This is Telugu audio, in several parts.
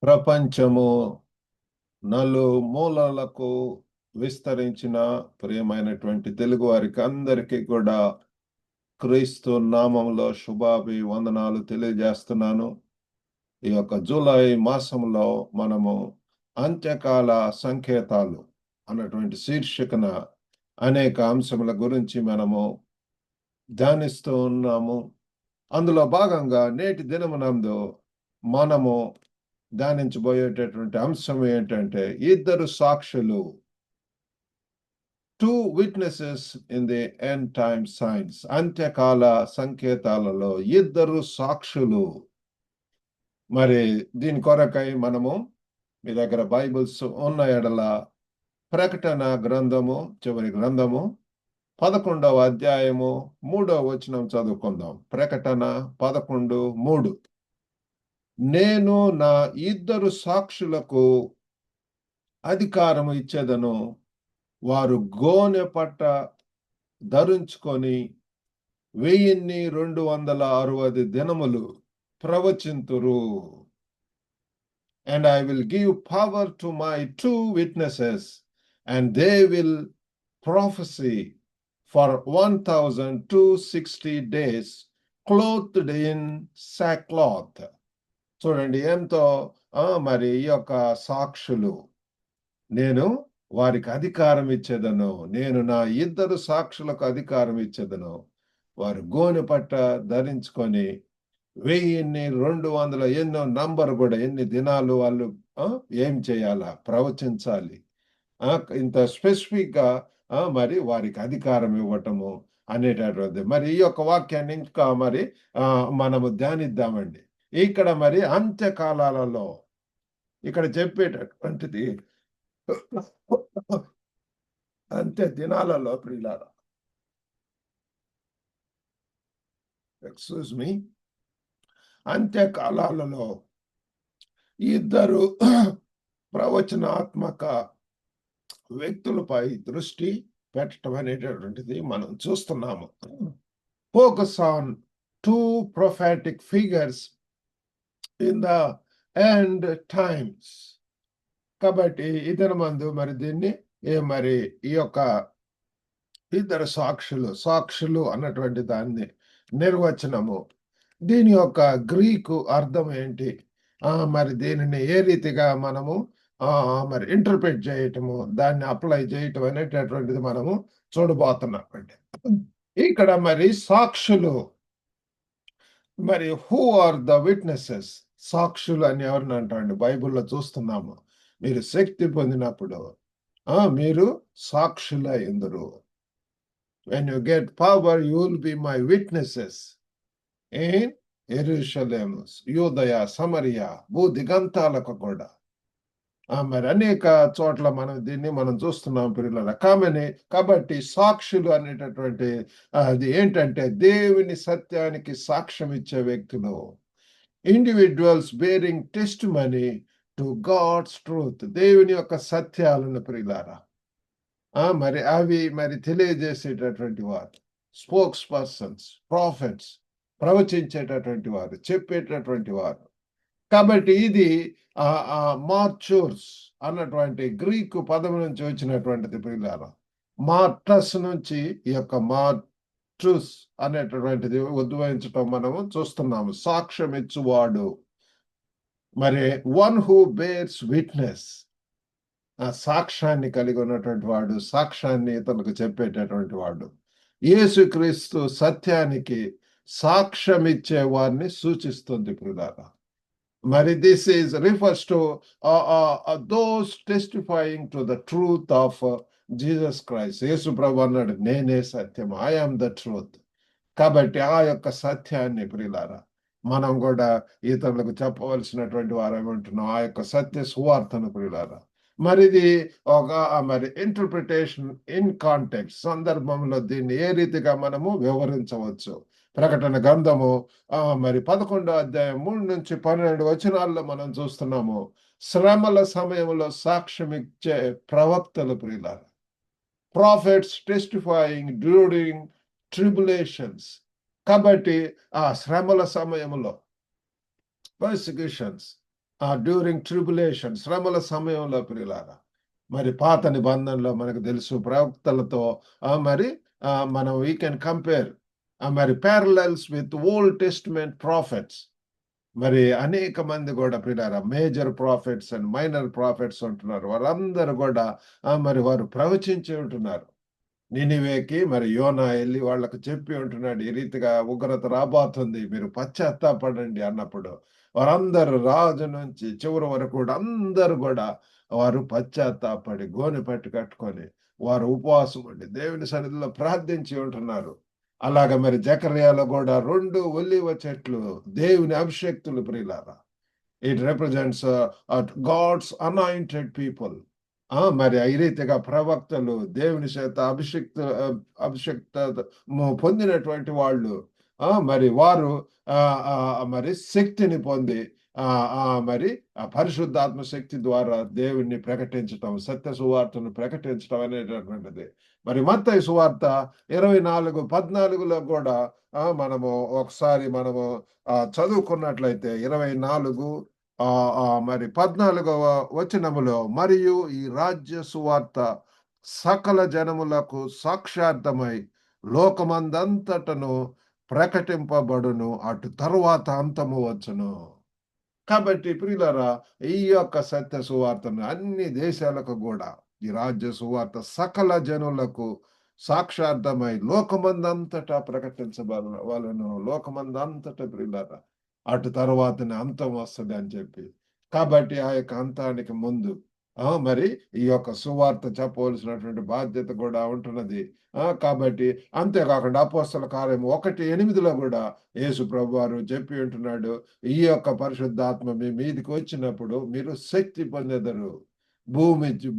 ప్రపంచము నలుమూలలకు విస్తరించిన ప్రియమైనటువంటి తెలుగు వారికి అందరికీ కూడా క్రీస్తు నామంలో శుభాభివందనాలు తెలియజేస్తున్నాను. ఈ యొక్క జూలై మాసంలో మనము అంత్యకాల సంకేతాలు అన్నటువంటి శీర్షికన అనేక అంశముల గురించి మనము ధ్యానిస్తూ ఉన్నాము. అందులో భాగంగా నేటి దినమునందు మనము ధ్యానించబోయేటటువంటి అంశం ఏంటంటే ఇద్దరు సాక్షులు, 2 witnesses in the end time signs. అంత్యకాల సంకేతాలలో ఇద్దరు సాక్షులు. మరి దీని కొరకై మనము మీ దగ్గర బైబిల్స్ ఉన్న ఎడల ప్రకటన గ్రంథము, చివరి గ్రంథము 11వ అధ్యాయము 3వ వచనం చదువుకుందాం. ప్రకటన 11:3. నేను నా ఇద్దరు సాక్షులకు అధికారం ఇచ్చేదను, వారు గోనె పట్ట ధరించుకొని 1260 దినములు ప్రవచింతురు. And I will give power to my 2 witnesses, and they will prophesy for 1260 days, clothed in sackcloth. చూడండి ఎంతో మరి ఈ యొక్క సాక్షులు, నేను వారికి అధికారం ఇచ్చేదను, నేను నా ఇద్దరు సాక్షులకు అధికారం ఇచ్చేదను, వారు గోనె పట్ట ధరించుకొని 1200 ఎన్నో నంబర్ కూడా ఎన్ని దినాలు వాళ్ళు ఏం చేయాలా, ప్రవచించాలి. ఇంత స్పెసిఫిక్ గా మరి వారికి అధికారం ఇవ్వటము అనేటటువంటి మరి ఈ యొక్క వాక్యాన్ని ఇంకా మరి మనము ధ్యానిద్దామండి. ఇక్కడ మరి అంత్యకాలాలలో ఇక్కడ చెప్పేటటువంటిది అంత్య దినాలలో ప్రియులారా, ఎక్స్క్యూజ్ మీ, అంత్యకాలాలలో ఇద్దరు ప్రవచనాత్మక వ్యక్తులపై దృష్టి పెట్టడం అనేటటువంటిది మనం చూస్తున్నాము. Focus on 2 prophetic figures in the end times. కాబట్టి ఇతని మందు మరి దీన్ని మరి ఈ యొక్క ఇద్దరు సాక్షులు అన్నటువంటి దాన్ని నిర్వచనము, దీని యొక్క గ్రీకు అర్థం ఏంటి, మరి దీనిని ఏ రీతిగా మనము మరి ఇంటర్ప్రిట్ చేయటము, దాన్ని అప్లై చేయటం అనేటటువంటిది మనము చూడబోతున్నామండి. ఇక్కడ మరి సాక్షులు, మరి హూ ఆర్ ద విట్నెసెస్, సాక్షులు అని ఎవరిని అంటారండి? బైబిల్లో చూస్తున్నాము, మీరు శక్తి పొందినప్పుడు మీరు సాక్షులై ఉందరు. When you get power, you will be my witnesses in Jerusalem, యూదయ, సమరియా, భూదిగంతాలకు కూడా. మరి అనేక చోట్ల మనం చూస్తున్నాం పిల్లల. కాబట్టి సాక్షులు అనేటటువంటి అది ఏంటంటే దేవుని సత్యానికి సాక్ష్యం ఇచ్చే వ్యక్తులు, individuals bearing testimony to God's truth, దేవుని యొక్క సత్యాలను ప్రియులారా మరి అవి మరి తెలియజేసేటటువంటి వారు, స్పోక్స్ పర్సన్స్, ప్రాఫిట్స్, ప్రవచించేటటువంటి వారు, చెప్పేటటువంటి వారు. కాబట్టి ఇది మార్చూర్స్ అన్నటువంటి గ్రీకు పదం నుంచి వచ్చినటువంటిది ప్రియులారా. మార్టస్ నుంచి ఈ యొక్క మార్చుస్ అనేటటువంటిది ఉద్భవించటం మనము చూస్తున్నాము. సాక్ష్యం ఇచ్చువాడు, మరి వన్ హూ బేర్స్ విట్నెస్, ఆ సాక్ష్యాన్ని కలిగి ఉన్నటువంటి వాడు, సాక్ష్యాన్ని ఇతరులకు చెప్పేటటువంటి వాడు. యేసుక్రీస్తు సత్యానికి సాక్ష్యం ఇచ్చే వారిని సూచిస్తుంది ప్రియులారా. మరి this is refers to those testifying to the truth of Jesus Christ. యేసు ప్రభు అన్నాడు, నేనే సత్యం, ఐ ఆమ్ ద ట్రూత్. కాబట్టి ఆ యొక్క సత్యాన్ని ప్రియులారా మనం కూడా ఇతరులకు చెప్పవలసినటువంటి వారు ఏమంటున్నాం, ఆ యొక్క సత్య సువార్తను ప్రియులారా. మరి ఇది ఒక మరి ఇంటర్ప్రిటేషన్ ఇన్ కాంటెక్స్ట్, సందర్భంలో దీన్ని ఏ రీతిగా మనము వివరించవచ్చు. ప్రకటన గ్రంథము మరి 11వ అధ్యాయం 3 నుంచి 12 వచనాల్లో మనం చూస్తున్నాము, శ్రమల సమయంలో సాక్ష్యం ఇచ్చే ప్రవక్తలు ప్రియులారా, ప్రాఫిట్స్ టెస్టిఫైయింగ్ డ్యూరింగ్ ట్రిబులేషన్స్. కాబట్టి ఆ శ్రమల సమయంలో, పర్సిక్యూషన్స్, డ్యూరింగ్ ట్రిబులేషన్ శ్రమల సమయంలో ప్రియులారా, మరి పాత నిబంధనలో మనకు తెలుసు ప్రవక్తలతో మరి మనం వీ కెన్ కంపేర్ మరి parallels with old testament prophets. మరి అనేక మంది కూడా ప్రియులారా major prophets and minor prophets ఉంటున్నారు. వారందరూ కూడా మరి వారు ప్రవచించి ఉంటున్నారు. నినివేకి మరి యోనా ఎళ్లి వాళ్ళకు చెప్పి ఉంటున్నాడు. ఈ రీతిగా ఉగ్రత రాబోతుంది. మీరు పశ్చాత్తాపడండి అన్నప్పుడు వారందరూ రాజు నుంచి చివరి వరకు కూడా అందరూ కూడా వారు పశ్చాత్తాపడి గోనె పట్టు కట్టుకొని వారు ఉపవాసం ఉండి దేవుని సన్నిధిలో ప్రార్థించి ఉంటున్నారు. అలాగ మరి జకర్యాలో కూడా 2 ఒలీవ చెట్లు దేవుని అభిషేక్తులు ప్రియులారా. It represents God's anointed people. మరి ఈ రీతిగా ప్రవక్తలు దేవుని చేత అభిషక్తము పొందినటువంటి వాళ్ళు మరి వారు మరి శక్తిని పొంది మరి ఆ పరిశుద్ధాత్మ శక్తి ద్వారా దేవుణ్ణి ప్రకటించటం, సత్య సువార్తను ప్రకటించటం అనేటటువంటిది. మరి మత్తయి సువార్త 24:14లో కూడా మనము ఒకసారి మనము చదువుకున్నట్లయితే 24 మరి 14వ వచనములో, మరియు ఈ రాజ్య సువార్త సకల జనములకు సాక్షార్థమై లోకమందంతటను ప్రకటింపబడును, అటు తరువాత అంతము వచ్చును. కాబట్టి ప్రియులారా, ఈ యొక్క సత్య సువార్తను అన్ని దేశాలకు కూడా ఈ రాజ్య సువార్త సకల జనులకు సాక్షార్థమై లోకమందంతటా ప్రకటించబడవలెను. లోకమందంతటా ప్రియులారా, అటు తర్వాతనే అంతం వస్తది అని చెప్పి. కాబట్టి ఆ యొక్క అంతానికి ముందు మరి ఈ యొక్క సువార్త చెప్పవలసినటువంటి బాధ్యత కూడా ఉంటున్నది. కాబట్టి అంతేకాకుండా అపోస్తల కార్యం 1:8లో కూడా యేసు ప్రభువారు చెప్పి ఉంటున్నాడు, ఈ యొక్క పరిశుద్ధాత్మ మీ మీదికి వచ్చినప్పుడు మీరు శక్తి పొందెదరు.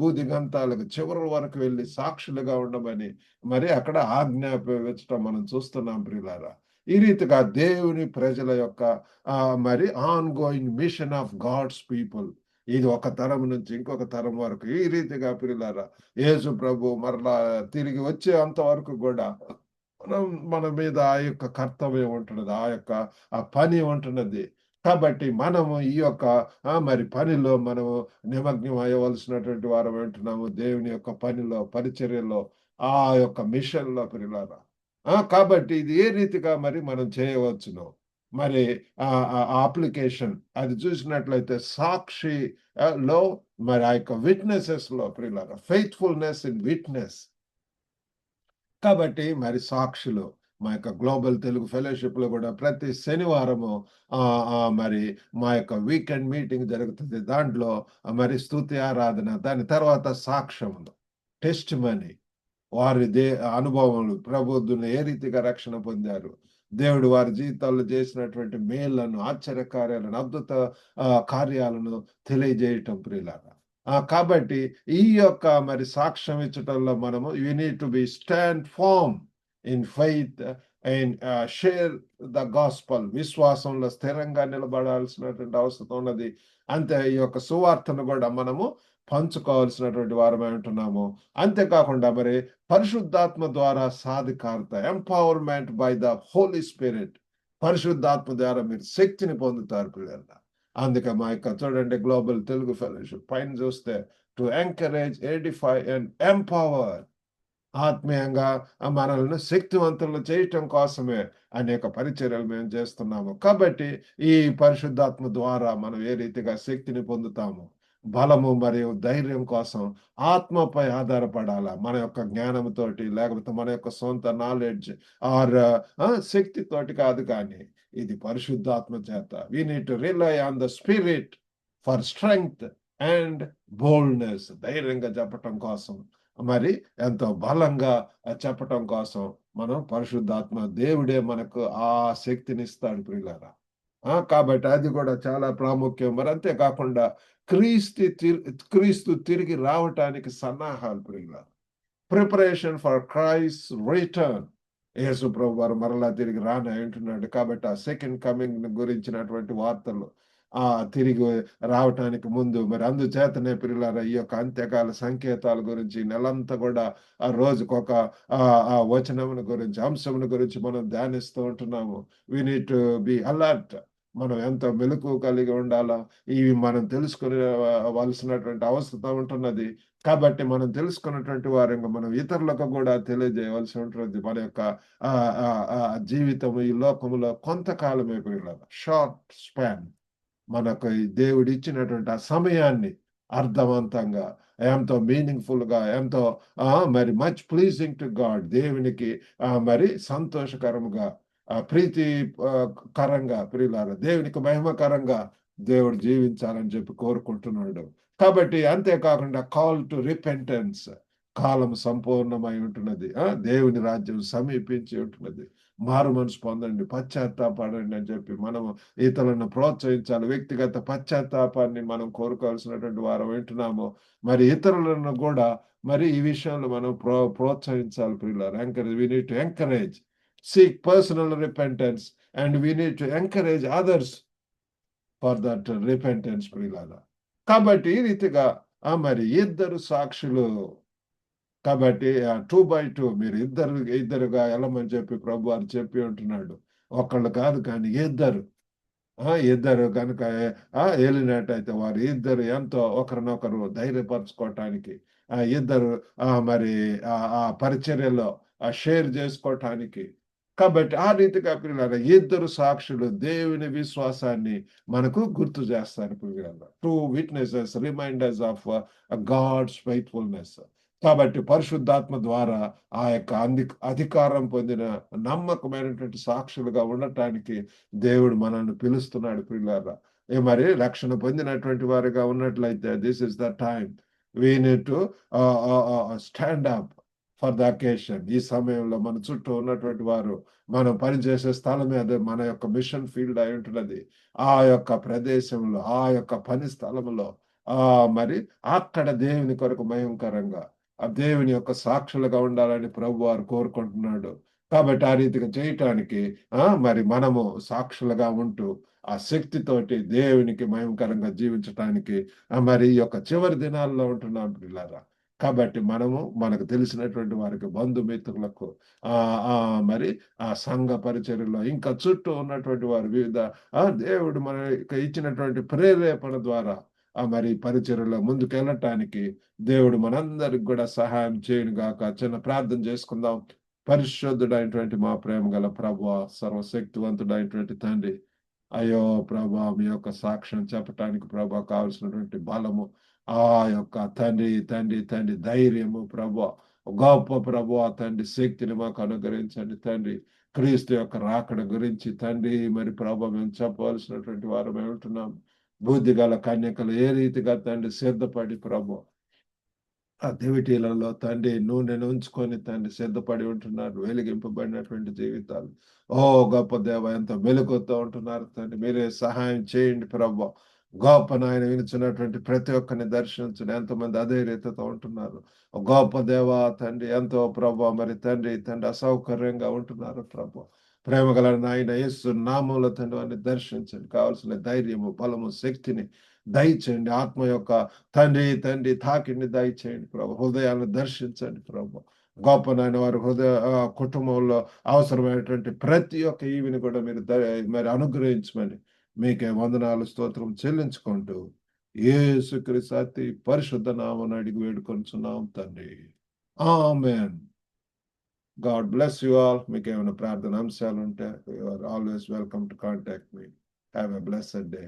భూదిగంతాలకు చివరి వరకు వెళ్లి సాక్షులుగా ఉండమని మరి అక్కడ ఆజ్ఞాపించటం మనం చూస్తున్నాం ప్రియులారా. ఈ రీతిగా దేవుని ప్రజల యొక్క మరి ongoing mission of God's people. ఇది ఒక తరం నుంచి ఇంకొక తరం వరకు ఈ రీతిగా ప్రియులారా యేసు ప్రభు మరలా తిరిగి వచ్చే అంతవరకు కూడా మన మీద ఆ యొక్క కర్తవ్యం ఉంటున్నది, ఆ యొక్క ఆ పని ఉంటున్నది. కాబట్టి మనము ఈ యొక్క మరి పనిలో మనము నిమగ్నం అయ్యవలసినటువంటి వారం ఉంటున్నాము. దేవుని యొక్క పనిలో, పరిచర్యలో, ఆ యొక్క మిషన్‌లో ప్రియులారా. కాబట్టి ఇది ఏ రీతిగా మరి మనం చేయవచ్చును. మరి అప్లికేషన్ అది చూసినట్లయితే సాక్షి లో మరి ఆ యొక్క విట్‌నెసెస్‌లో ప్రియులారా, ఫెయిత్‌ఫుల్‌నెస్ ఇన్ విట్‌నెస్. కాబట్టి మరి సాక్షులు మా యొక్క గ్లోబల్ తెలుగు ఫెలోషిప్‌లో కూడా ప్రతి శనివారము మరి మా యొక్క వీకెండ్ మీటింగ్ జరుగుతుంది. దాంట్లో మరి స్తుతి ఆరాధన, దాని తర్వాత సాక్ష్యములు, టెస్టిమనీ, వారి అనుభవములు, ప్రబోధులు ఏ రీతిగా రక్షణ పొందారు, దేవుడు వారి జీవితాల్లో చేసినటువంటి మేళ్లను, ఆశ్చర్యకార్యాలను, అద్భుత కార్యాలను తెలియజేయటం ప్రియులారా. కాబట్టి ఈ యొక్క మరి సాక్ష్యం ఇచ్చటంలో మనము you need to be stand firm in faith and share the gospel. విశ్వాసంలో స్థిరంగా నిలబడాల్సినటువంటి అవసరం ఉన్నది. అంతే ఈ యొక్క సువార్తను కూడా మనము పంచుకోవాల్సినటువంటి వారమై ఉంటున్నాము. అంతేకాకుండా మరి పరిశుద్ధాత్మ ద్వారా సాధికారత, empowerment by the Holy Spirit. పరిశుద్ధాత్మ ద్వారా మీరు శక్తిని పొందుతారు పిల్లల. అందుకే మా యొక్క చూడండి గ్లోబల్ తెలుగు ఫెలోషిప్ పైన చూస్తే to encourage, Edify and empower. ఆత్మీయంగా మనల్ని శక్తివంతులను చేయటం కోసమే అనేక పరిచర్యలు మేము చేస్తున్నాము. కాబట్టి ఈ పరిశుద్ధాత్మ ద్వారా మనం ఏ రీతిగా శక్తిని పొందుతాము, బలము మరియు ధైర్యం కోసం ఆత్మపై ఆధారపడాలా. మన యొక్క జ్ఞానంతోటి లేకపోతే మన యొక్క సొంత నాలెడ్జ్ ఆర్ శక్తితోటి కాదు, కానీ ఇది పరిశుద్ధాత్మ చేత. We need to rely on the spirit for strength and boldness. ధైర్యంగా చెప్పటం కోసం, మరి ఎంతో బలంగా చెప్పటం కోసం మనం పరిశుద్ధాత్మ దేవుడే మనకు ఆ శక్తిని ఇస్తాడు ప్రియులారా. కాబట్టి అది కూడా చాలా ప్రాముఖ్యం. మరి అంతేకాకుండా క్రీస్తు తిరిగి రావటానికి సన్నాహాలు ప్రియులారా. Preparation for Christ return. యేసు ప్రభు వారు మరలా తిరిగి రాని అంటున్నాడు. కాబట్టి ఆ సెకండ్ కమింగ్ గురించినటువంటి వార్తలు తిరిగి రావటానికి ముందు మరి అందుచేతనే ప్రియులారా ఈ యొక్క అంత్యకాల సంకేతాల గురించి నెలంతా కూడా ఆ రోజుకొక వచనమును గురించి, అంశమును గురించి మనం ధ్యానిస్తూ ఉంటున్నాము. We need to be alert. మనం ఎంత మెలకువ కలిగి ఉండాలా, ఇవి మనం తెలుసుకునే వలసినటువంటి అవసరం ఉంటున్నది. కాబట్టి మనం తెలుసుకున్నటువంటి వారంగా మనం ఇతరులకు కూడా తెలియజేయవలసి ఉంటుంది. మన యొక్క జీవితం ఈ లోకములో కొంతకాలమే పిల్లలు, షార్ట్ స్పాన్. మనకు ఈ దేవుడు ఇచ్చినటువంటి ఆ సమయాన్ని అర్థవంతంగా, ఎంతో మీనింగ్‌ఫుల్‌గా, ఎంతో మరి మచ్ ప్లీజింగ్ టు గాడ్, దేవునికి మరి సంతోషకరముగా, ప్రీతి కరంగా ప్రియులారా, దేవునికి మహిమకరంగా దేవుడు జీవించాలని చెప్పి కోరుకుంటున్నాడు. కాబట్టి అంతేకాకుండా కాల్ టు రిపెంటెన్స్, కాలం సంపూర్ణమై ఉంటున్నది. దేవుని రాజ్యం సమీపించి ఉంటున్నది. మారు మనసు పొందండి, పశ్చాత్తాపడండి అని చెప్పి మనం ఇతరులను ప్రోత్సహించాలి. వ్యక్తిగత పశ్చాత్తాపాన్ని మనం కోరుకోవాల్సినటువంటి వారం వింటున్నాము. మరి ఇతరులను కూడా మరి ఈ విషయంలో మనం ప్రోత్సహించాలి ప్రియులారా. We need to encourage, seek personal repentance and we need to encourage others for that repentance ప్రియులారా. కాబట్టి ఈ రీతిగా మరి ఇద్దరు సాక్షులు, కాబట్టి 2x2 మీరు ఇద్దరుగా వెళ్ళమని చెప్పి ప్రభువారు చెప్పి ఉంటున్నాడు. ఒకళ్ళు కాదు కానీ ఇద్దరు. ఇద్దరు గనుక ఎళ్ళినట్టయితే వారు ఇద్దరు ఎంతో ఒకరినొకరు ధైర్యపరచుకోవటానికి, ఇద్దరు మరి ఆ పరిచర్యలో షేర్ చేసుకోవటానికి. కాబట్టి ఆ రీతిగా ప్రియులారా, ఇద్దరు సాక్షులు దేవుని విశ్వాసాన్ని మనకు గుర్తు చేస్తారు ప్రియులారా. 2 witnesses remind us of God's faithfulness. కాబట్టి పరిశుద్ధాత్మ ద్వారా ఆ యొక్క అధికారం పొందిన నమ్మకమైనటువంటి సాక్షులుగా ఉండటానికి దేవుడు మనల్ని పిలుస్తున్నాడు ప్రియులారా. మరి రక్షణ పొందినటువంటి వారిగా ఉన్నట్లయితే this is the time we need to stand up for the occasion. ఈ సమయంలో మన చుట్టూ ఉన్నటువంటి వారు, మనం పనిచేసే స్థలం అదే మన యొక్క మిషన్ ఫీల్డ్ అయి ఉంటున్నది. ఆ యొక్క ప్రదేశంలో, ఆ యొక్క పని స్థలంలో మరి అక్కడ దేవుని కొరకు మహిమకరంగా ఆ దేవుని యొక్క సాక్షులుగా ఉండాలని ప్రభువారు కోరుకుంటున్నాడు. కాబట్టి ఆ రీతిగా చేయటానికి మరి మనము సాక్షులుగా ఉంటూ ఆ శక్తితోటి దేవునికి మహిమకరంగా జీవించటానికి మరి ఈ యొక్క చివరి దినాల్లో ఉంటున్నాం పిల్లారా. కాబట్టి మనము మనకు తెలిసినటువంటి వారికి, బంధుమిత్రులకు, మరి ఆ సంఘ పరిచర్యలో ఇంకా చుట్టూ ఉన్నటువంటి వారు వివిధ దేవుడు మనకి ఇచ్చినటువంటి ప్రేరేపణ ద్వారా మరి పరిచర్యలో ముందుకెళ్ళటానికి దేవుడు మనందరికి కూడా సహాయం చేయను గాక. చిన్న ప్రార్థన చేసుకుందాం. పరిశుద్ధుడైనటువంటి మా ప్రేమ గల ప్రభువా, సర్వశక్తివంతుడైనటువంటి తండ్రి, అయ్యో ప్రభా, మీ యొక్క సాక్ష్యం చెప్పటానికి ప్రభా కావలసినటువంటి బలము, ఆ యొక్క తండ్రి తండ్రి తండ్రి ధైర్యము ప్రభా, గొప్ప ప్రభా తండ్రి శక్తిని మాకు అనుగ్రహించండి తండ్రి. క్రీస్తు యొక్క రాకడ గురించి తండ్రి మరి ప్రభా మేము చెప్పవలసినటువంటి వారు మేము ఉంటున్నాం. బుద్ధి గల కన్యకలు ఏ రీతిగా తండ్రి సిద్ధపడి ప్రభు ఆ దివిటీలలో తండ్రి నూనెను ఉంచుకొని తండ్రి సిద్ధపడి ఉంటున్నారు, వెలిగింపబడినటువంటి జీవితాలు. ఓ గొప్ప దేవ, ఎంత మెలుగుతూ ఉంటున్నారు తండ్రి. మీరే సహాయం చేయండి ప్రభు. గొప్ప నాయన వినిచినటువంటి ప్రతి ఒక్కరిని దర్శించండి. ఎంతమంది అదే రీతితో ఉంటున్నారు. గొప్ప దేవ తండ్రి, ఎంతో ప్రభు మరి తండ్రి తండ్రి అసౌకర్యంగా ఉంటున్నారు ప్రభు. ప్రేమ గల నాయన యేసు నామంలో తండ్రి వారిని దర్శించండి. కావాల్సిన ధైర్యము, బలము, శక్తిని దయచేయండి. ఆత్మ యొక్క తండ్రి తండ్రి తాకిడిని దయచేయండి ప్రభు. హృదయాలను దర్శించండి ప్రభు. గొప్ప నాయన వారి కుటుంబంలో అవసరమైనటువంటి ప్రతి ఒక్క ఈవిని కూడా మీరు మరి అనుగ్రహించమని మీకే వందనాలు స్తోత్రం చెల్లించుకుంటూ యేసుక్రీస్తు అతి పరిశుద్ధ నామమున అడిగి వేడుకొనుచున్నాం తండ్రి. ఆమేన్. God bless you all. మీకు ఏమైనా ప్రార్థన అంశాలు ఉంటే you are always welcome to contact me. Have a blessed day.